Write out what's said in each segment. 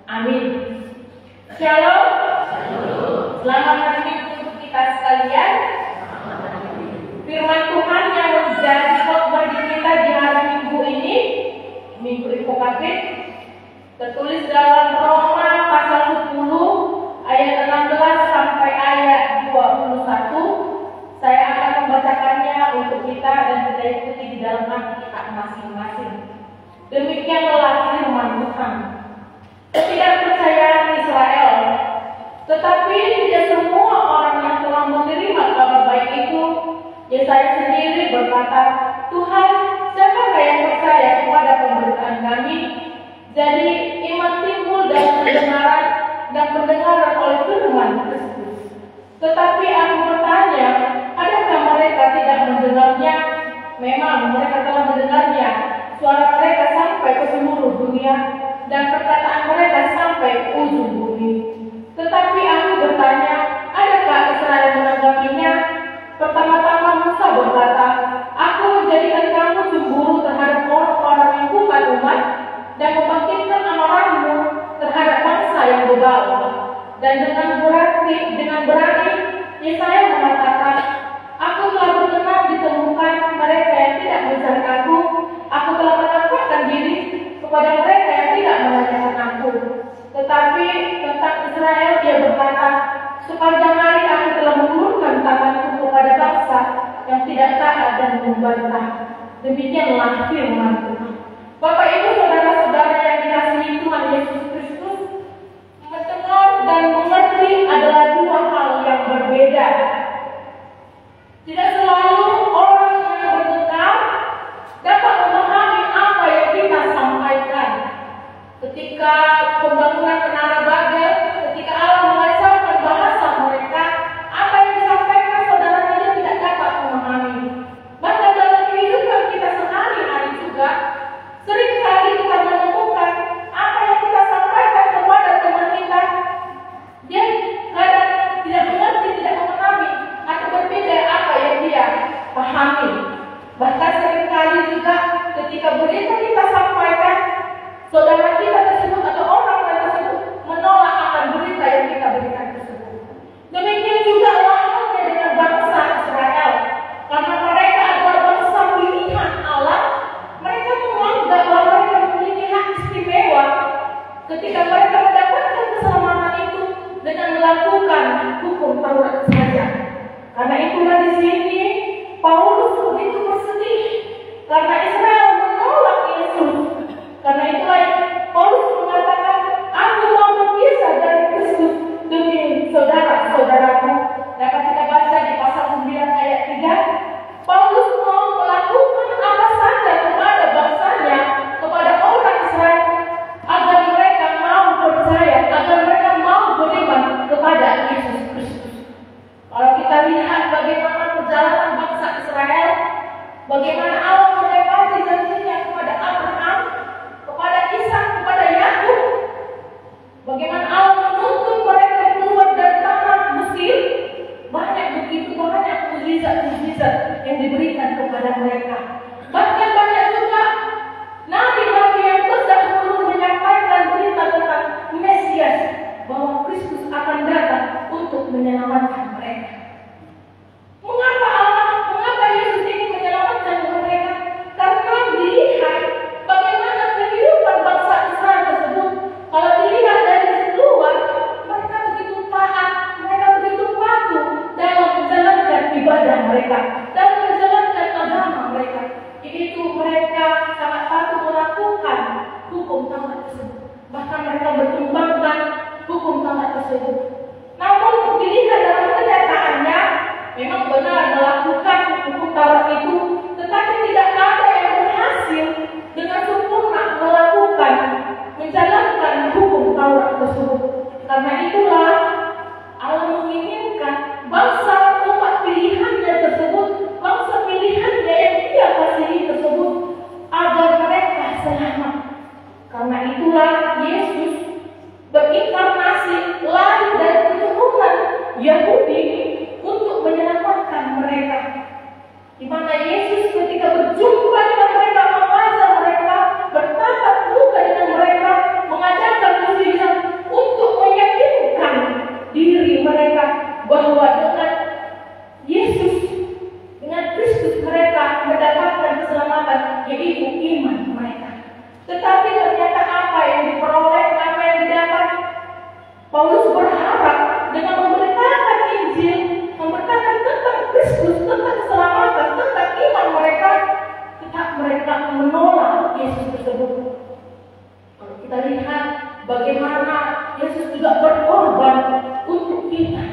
Amin. Shalom. Selamat hari Minggu untuk kita sekalian. Firman Tuhan yang menjadi khotbah kita di hari Minggu ini, Minggu Infokafit, tertulis dalam Roma pasal 10 ayat 16 sampai ayat 21. Saya akan membacakannya untuk kita dan kita ikuti di dalam hati kita masing-masing. Demikianlah firman Tuhan. Ketidakpercayaan Israel, tetapi tidak semua orang yang telah menerima kabar baik itu. Yesaya sendiri berkata, Tuhan, siapakah yang percaya kepada pemberitaan kami? Jadi iman timbul dari pendengaran dan pendengaran oleh firman Kristus. Tetapi aku bertanya, adakah mereka tidak mendengarnya? Memang mereka telah mendengarnya. Suara mereka sampai ke seluruh dunia dan perkataan mereka sampai ujung bumi. Tetapi aku bertanya, adakah Israel menanggapinya? Pertama-tama Musa berkata, aku menjadikan kamu cemburu terhadap orang-orang yang bukan umat dan membangkitkan amarahmu terhadap bangsa yang bebal. Dan dengan berani Yesaya mengatakan, aku telah berkenan ditemukan mereka yang tidak mencari aku. Aku telah menampakkan diri kepada mereka yang tidak menanyakan aku. Tetapi tentang Israel dia berkata, sepanjang hari aku telah mengulurkan tanganku kepada bangsa yang tidak taat dan membantah. Demikianlah firman Tuhan. Bapak Ibu saudara-saudara yang dikasihi Tuhan Yesus Kristus, mendengar dan mengerti adalah dua hal yang berbeda. Tidak selalu orang yang mendengar dapat memahami apa yang kita sampaikan. Ketika pembangunan Menara Babel, ketika Allah mengajarkan bahasa mereka, apa yang disampaikan saudara tidak dapat memahami. Bahkan dalam kehidupan kita sehari-hari juga, seringkali kita menemukan apa yang kita sampaikan kepada teman kita, dia kadang tidak mengerti, tidak memahami, atau berbeda apa yang dia pahami. Bahkan seringkali juga ketika berita kita sampaikan, saudara kita tersebut atau orang tersebut menolak akan berita yang kita berikan tersebut. Demikian juga halnya dengan bangsa Israel. Karena mereka adalah bangsa pilihan Allah, mereka menganggap bahwa mereka memiliki hak istimewa ketika mereka mendapatkan keselamatan itu dengan melakukan hukum Taurat saja. Karena itulah di sini Paulus begitu bersedih karena Israel menolak Yesus. Karena itulah Paulus mengatakan, aku mau berpisah dari Kristus demi saudara-saudaraku. Dapat kita baca di pasal 9 ayat 3. Paulus mau melakukan apa saja kepada bangsanya, kepada orang Israel, agar mereka mau percaya, agar mereka mau beriman kepada Yesus Kristus. Kalau kita lihat bagaimana perjalanan bangsa Israel, bagaimana Allah menepati janjinya kepada Abraham, kepada Ishak, kepada Yakub, bagaimana Allah menuntun mereka keluar dari tanah Mesir, begitu banyak mukjizat-mukjizat yang diberikan kepada mereka. Bahkan banyak juga nabi-nabi yang terdahulu menyampaikan berita tentang Mesias, bahwa Kristus akan datang untuk menyelamatkan mereka. Mengapa Yesus ingin menyelamatkan mereka? Karena dilihat bagaimana kehidupan bangsa Israel tersebut. Kalau dilihat dari luar, mereka begitu taat, mereka begitu patuh dalam menjalankan ibadah mereka, dalam menjalankan agama mereka. Itu mereka sangat patuh melakukan hukum Taurat tersebut. Bahkan mereka berkembangkan hukum Taurat tersebut. Namun dilihat dalam kenyataannya, memang benar melakukan hukum Taurat itu, tetapi tidak ada yang berhasil dengan sempurna melakukan, menjalankan hukum Taurat tersebut. Karena itulah Allah menginginkan bangsa umat pilihannya tersebut, bangsa pilihannya yang Dia kasihi tersebut, agar mereka selamat. Karena itulah Yesus berinkarnasi lari dari keturunan Yahudi untuk menyelamatkan mereka. Di mana Yesus ketika berjumpa dengan mereka, mengajar mereka, bertatap muka dengan mereka, mengajarkan mujizat, bahwa dengan Yesus, dengan Kristus mereka mendapatkan keselamatan, yaitu iman mereka. Tetapi ternyata apa yang diperoleh, apa yang didapat? Paulus berharap dengan memberitakan Injil, memberitakan tentang Kristus, tentang keselamatan, tentang iman mereka, tetap mereka menolak Yesus tersebut. Kalau kita lihat bagaimana Yesus juga berkorban untuk kita,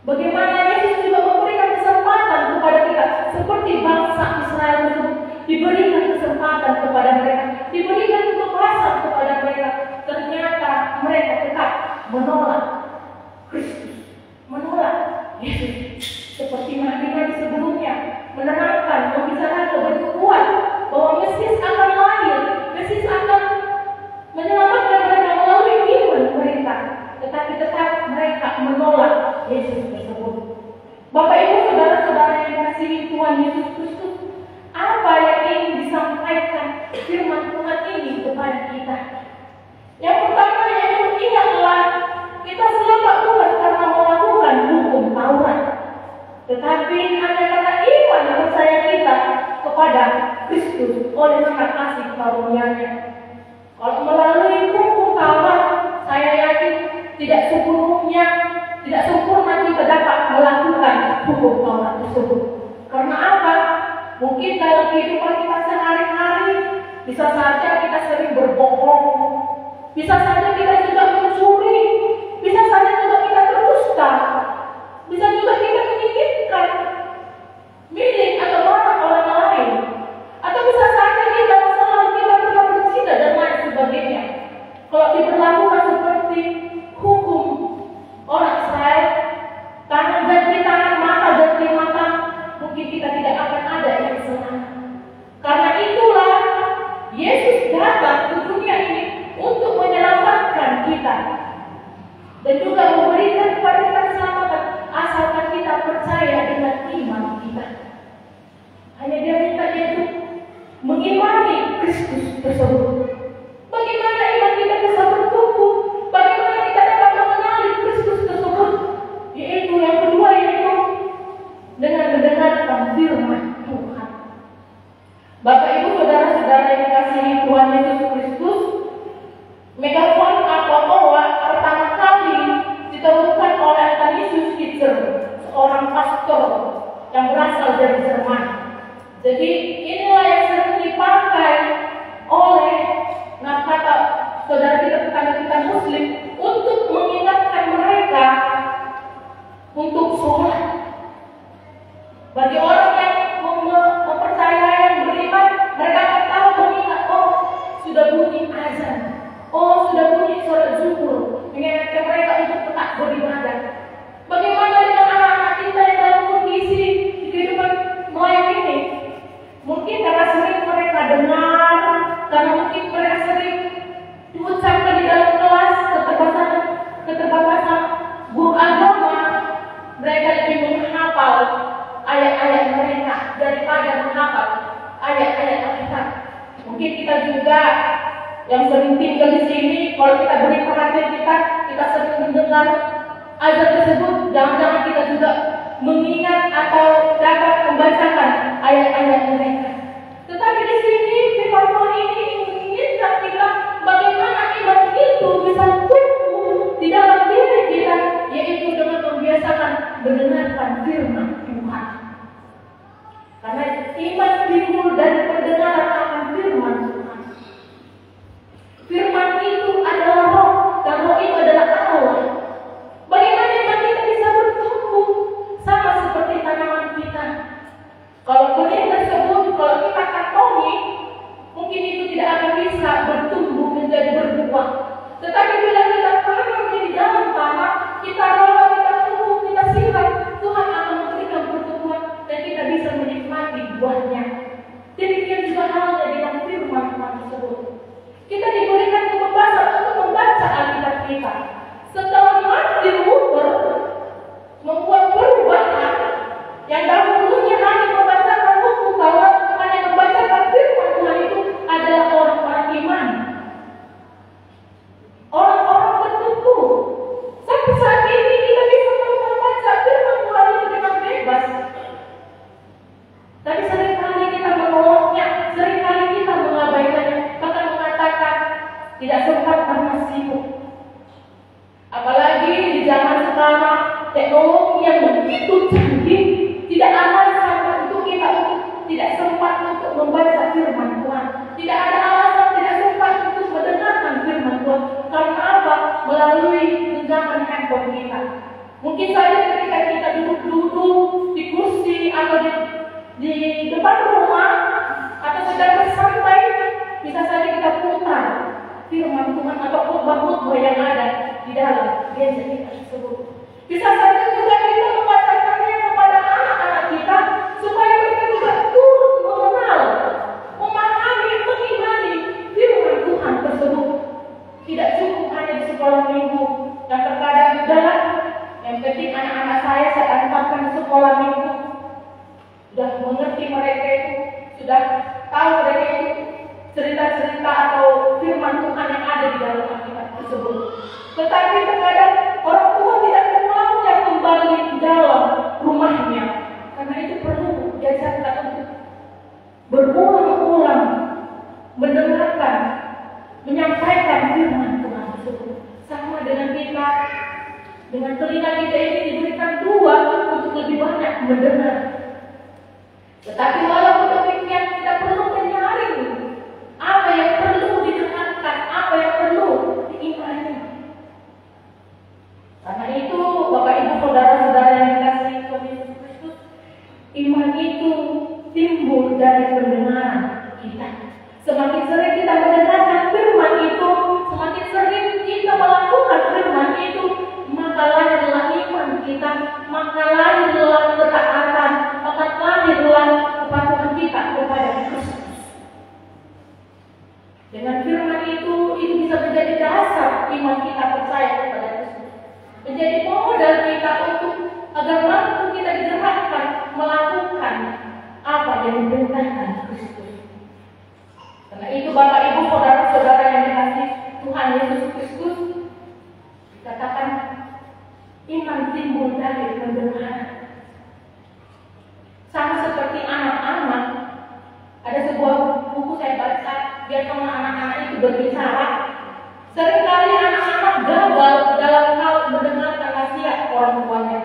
bagaimana Yesus juga memberikan kesempatan kepada kita, seperti bangsa Israel tersebut diberikan kesempatan kepada mereka, diberikan kebebasan kepada mereka. Ternyata mereka tetap menolak Kristus, menolak Yesus. Seperti nabi-nabi sebelumnya menerangkan, membicarakan begitu kuat bahwa Mesias akan lahir, Mesias akan menyelamatkan mereka melalui iman mereka, tetapi tetap mereka menolak Yesus tersebut. Bapak Ibu saudara-saudara yang dikasihi Tuhan Yesus Kristus, apa yang ingin disampaikan firman Tuhan ini kepada kita? Yang pertama, yaitu ingatlah kita selamat bukan karena melakukan hukum Taurat, tetapi hanya karena iman dan percaya kita kepada Kristus oleh karena kasih karunia-Nya. Kalau melalui hukum Taurat, saya yakin tidak sepenuhnya, tidak sempurna kita dapat melakukan hukum Taurat tersebut. Karena apa? Mungkin dalam kehidupan kita sehari-hari bisa saja kita sering berbohong, bisa saja kita juga mencuri, bisa saja juga kita berdusta, bisa juga kita menginginkan milik atau barang orang lain, atau bisa saja kita selalu kita pernah berzina dan lain sebagainya. Kalau diberlakukan seperti hukum orang Israel, tangan ganti tangan, mata ganti mata, mungkin kita tidak akan ada yang selamat. Karena itulah Yesus datang ke dunia ini untuk menyelamatkan kita dan juga memberikan kepada kita keselamatan, asalkan kita percaya dengan iman kita. Hanya Dia minta yaitu mengimani Kristus tersebut. Bagaimana iman kita bisa bertumbuh? Bagaimana kita dapat mengenali Kristus tersebut? Yaitu yang kedua, yaitu dengan mendengarkan firman Tuhan. Bapak Ibu saudara-saudara yang dikasihi Tuhan Yesus Kristus, megafon atau owa pertama kali ditemukan oleh Athanasius Schitzer, seorang pastor yang berasal dari Jerman. Jadi inilah yang sering dipakai oleh kata saudara kita, tetangga kita Muslim, untuk mengingatkan mereka untuk sholat. Bagi orang yang mempercayai, yang beriman, mereka akan tahu mengingat, oh sudah bunyi azan, oh sudah bunyi sholat zuhur, mengingatkan mereka untuk tetap beribadah. Bagaimana dengan anak-anak kita yang dalam kondisi kehidupan melayang ini? Mungkin karena sering mereka dengar, karena mungkin mereka sering diucapkan di dalam kelas, keterbatasan guru agama, mereka lebih menghafal ayat-ayat mereka daripada menghafal ayat-ayat Alkitab. Mungkin kita juga yang sering tinggal di sini, kalau kita beri perhatian kita sering mendengar azan tersebut, jangan-jangan kita juga mengingat atau dapat membacakan ayat-ayat mereka. Tetapi di sini firman Tuhan ini menginginkan kita bagaimana iman itu bisa tumbuh di dalam diri kita, yaitu dengan membiasakan mendengarkan firman Tuhan. Karena iman timbul dari pendengaran akan firman Tuhan. Firman itu adalah roh, dan roh itu adalah Allah. Bagaimana iman kita bisa bertumbuh sama seperti tanaman kita? Kalau benih tersebut, kalau kita kantongi, mungkin itu tidak akan bisa bertumbuh menjadi berbuah. Tetapi bila kita tanam di dalam tanah, kita rawat, kita tumbuh, kita siram, Tuhan akan memberikan pertumbuhan dan kita bisa menikmati buahnya. Demikian juga halnya dengan firman Tuhan tersebut. Kita diberikan kebebasan untuk membaca Alkitab kita. Setelah Martin Luther membuat perubahan yang dahulunya hanya membacakan hukum Taurat, hanya membacakan firman Tuhan, itu adalah orang-orang iman. Orang sempat karena sibuk. Apalagi di zaman sekarang, teknologi yang begitu canggih, tidak ada alasan untuk kita tidak sempat untuk membaca firman Tuhan. Tidak ada alasan tidak sempat untuk mendengarkan firman Tuhan. Karena apa? Melalui genggaman handphone kita. Mungkin saja ketika kita duduk-duduk di kursi atau di depan rumah atau sedang bersantai, bisa saja kita putar firman Tuhan atau khotbah-khotbah yang ada di dalam gadget kita tersebut. Bisa saja juga kita membacakannya kepada anak-anak kita supaya mereka juga turut mengenal, memahami, mengimani firman Tuhan tersebut. Tidak cukup hanya di sekolah minggu, dan terkadang juga yang penting anak-anak saya antarkan ke sekolah minggu sudah mengerti mereka itu, sudah tahu mereka itu cerita-cerita atau firman Tuhan yang ada di dalam Alkitab tersebut. Tetapi terkadang orang tua tidak memaunya kembali di dalam rumahnya, karena itu perlu diajarkan untuk berulang-ulang mendengarkan, menyampaikan firman Tuhan tersebut. Sama dengan kita, dengan telinga kita ini diberikan dua untuk lebih banyak mendengar. Tetapi walaupun demikian kita perlu menyaring apa yang perlu didengarkan, apa yang perlu diimani. Karena itu Bapak Ibu saudara-saudara yang dikasihi Tuhan Yesus Kristus, iman itu timbul dari pendengaran kita. Semakin sering kita mendengarkan firman itu, semakin sering kita melakukan firman itu, maka lahirlah iman kita, maka lahirlah ketaatan, maka lahirlah kepatuhan kita kepada Kristus. Dengan firman itu bisa menjadi dasar iman kita percaya kepada Kristus, menjadi modal kita untuk agar mampu kita digerakkan melakukan apa yang diperintahkan Kristus. Karena itu Bapak Ibu saudara-saudara yang dikasihi Tuhan Yesus Kristus, dikatakan iman timbul dari pendengaran. Sama seperti anak-anak, ada sebuah buku saya baca, biarkan anak-anak itu berbicara. Seringkali anak-anak gagal dalam hal mendengarkan nasihat orang tuanya,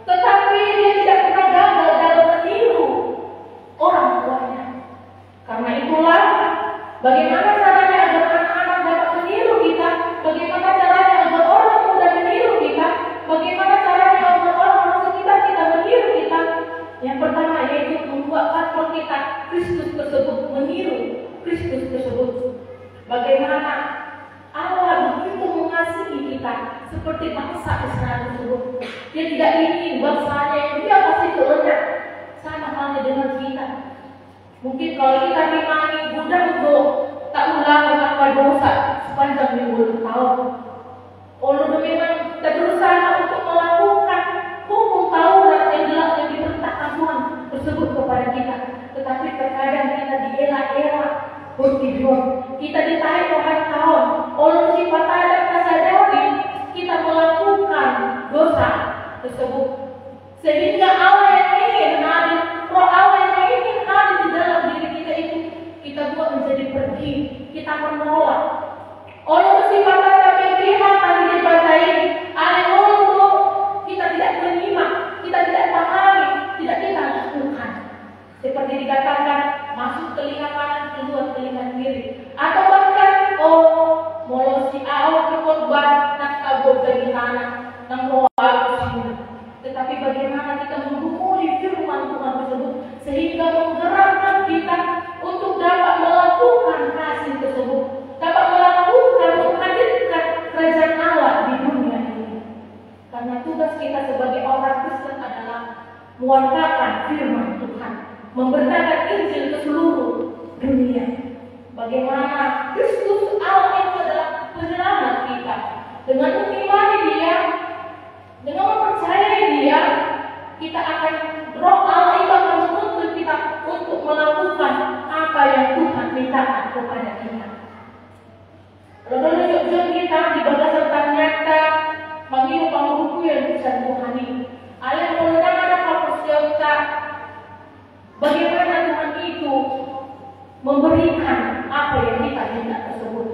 tetapi dia tidak pernah gagal dalam meniru orang tuanya. Karena itulah, bagaimana caranya agar anak-anak dapat meniru kita? Bagaimana caranya agar orang muda meniru kita? Bagaimana caranya agar orang sekitar kita meniru kita? Yang pertama yaitu membuat pattern kita Kristus tersebut, meniru Kristus tersebut. Bagaimana Allah begitu mengasihi kita seperti bangsa Israel tersebut. Dia tidak ingin bangsanya yang dia pasti lenyap. Sama halnya dengan kita. Mungkin kalau kita dimani budak untuk tak ulang melakukan dosa sepanjang minggu tahun. Allah memang kita berusaha untuk melakukan hukum Taurat yang jelas yang diperintahkan Tuhan tersebut kepada kita. Tetapi terkadang kita dielak-elak bertidur, kita ditarik Tuhan tahun. Allah sifat ada sadari kita melakukan dosa tersebut, sehingga Allah yang ingin hadir, roh Allah yang ingin hadir di dalam diri kita itu kita buat menjadi pergi, kita menolak. Allah bersifat ada berpihak tadi dibacain, ada untuk kita tidak menyimak, kita tidak pahami, tidak kita lakukan. Seperti dikatakan, masuk telinga kanan, keluar telinga kiri. Atau bahkan, molosi awal berkorban, nak kabur dari tanah, nang roh sini. Tetapi bagaimana kita menggumuli firman Tuhan tersebut, sehingga menggerakkan kita untuk dapat melakukan kasih tersebut, dapat melakukan, menghadirkan kerajaan Allah di dunia ini. Karena tugas kita sebagai orang Kristen adalah mewartakan firman Tuhan, memberitakan Injil ke seluruh dunia. Bagaimana Kristus Allah itu adalah penyelamat kita. Dengan mengimani Dia, dengan mempercayai Dia, kita akan roh Allah itu akan menuntun kita untuk melakukan apa yang Tuhan mintakan kepada kita. Kalau menunjukkan kita di berdasarkan nyata menghirup ruku yang bisa Tuhan. Ayat mengenai apa persiapkan bagaimana Tuhan itu memberikan apa yang kita minta tersebut.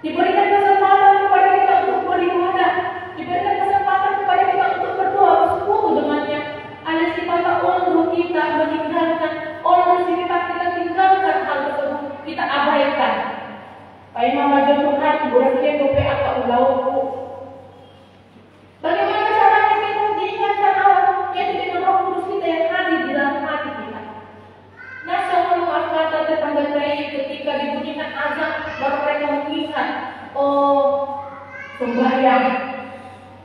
Diberikan kesempatan kepada kita untuk beribadah, diberikan kesempatan kepada kita untuk berdoa, bersekutu dengannya. Ada sifatnya Allah kita meninggalkan, Allah sifat kita tinggalkan hal tersebut, kita abaikan. Pai mama Tuhan, boleh dope apa ulauku. Bagaimana caranya kita diingatkan Allah? Yaitu dengan Roh Kudus kita yang hadir di dalam hati kita. Nah, semua kata tetangga saya ketika dibunyikan azan, baru mereka mengingat, oh, sembahyang.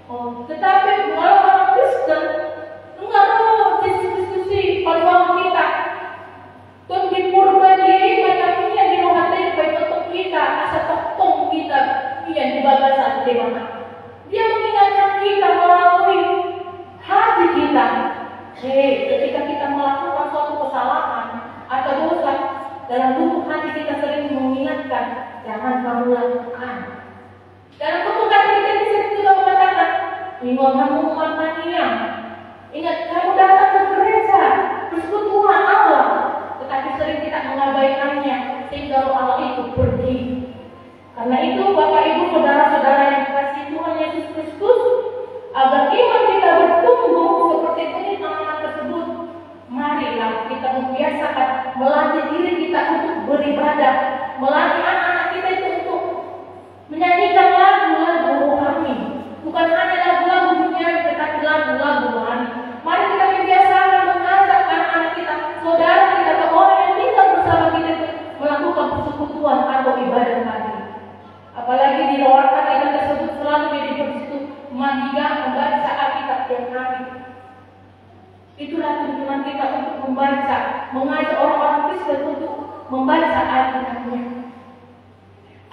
Oh, tetapi kalau orang Kristen enggak mau diskusi peluang kita. Tuh di purba diri macamnya di roh hati baik kita, asa tepung kita, yang dibaca saat mana. Dia mengingatkan kita melalui hati kita. Hei, ketika kita melakukan suatu kesalahan atau dosa, dalam tubuh hati kita sering mengingatkan, jangan kamu lakukan. Dalam tubuh hati kita sering juga mengatakan, ingat kamu umatnya. Ingat kamu datang ke gereja, persekutuan Allah. Tetapi sering kita mengabaikannya sehingga roh Allah itu pergi. Karena itu Bapak Ibu saudara-saudara yang dikasihi Tuhan Yesus Kristus, agar iman kita bertumbuh seperti bunyi amanat tersebut, marilah kita membiasakan melatih diri kita untuk beribadah, melatih anak-anak kita itu untuk menyanyikan lagu-lagu rohani, bukan hanya lagu-lagu duniawi tetapi lagu-lagu rohani. Mari kita membiasakan mengajak anak-anak kita, saudara kita, atau orang yang tinggal bersama kita melakukan persekutuan atau ibadah tadi. Apalagi di luar kita tersebut selalu jadi bersitu mandiga membaca Alkitab tiap hari. Itulah tuntunan kita untuk membaca, mengajak orang-orang Kristen untuk membaca Alkitabnya,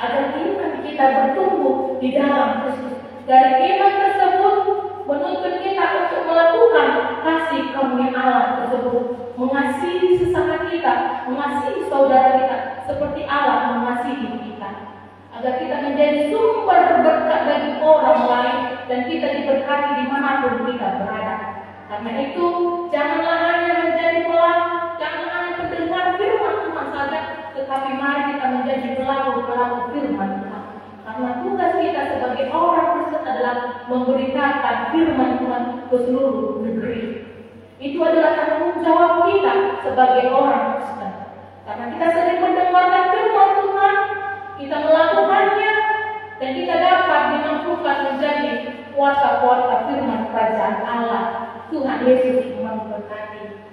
agar iman kita bertumbuh di dalam Kristus. Dari iman tersebut menuntut kita untuk melakukan kasih karunia Allah tersebut, mengasihi sesama kita, mengasihi saudara kita seperti Allah mengasihi kita, agar kita menjadi sumber berkat bagi orang lain dan kita diberkati dimanapun kita berada. Karena itu janganlah hanya menjadi pelaku, jangan hanya pendengar firman Tuhan saja, tetapi mari kita menjadi pelaku-pelaku firman Tuhan. Karena tugas kita sebagai orang Kristen adalah memberitakan firman Tuhan ke seluruh negeri. Itu adalah tanggung jawab kita sebagai orang Kristen. Karena kita sering mendengarkan firman Tuhan, kita melakukannya, dan kita dapat dimampukan menjadi kuasa-kuasa firman kerajaan Allah. Tuhan Yesus memberkati.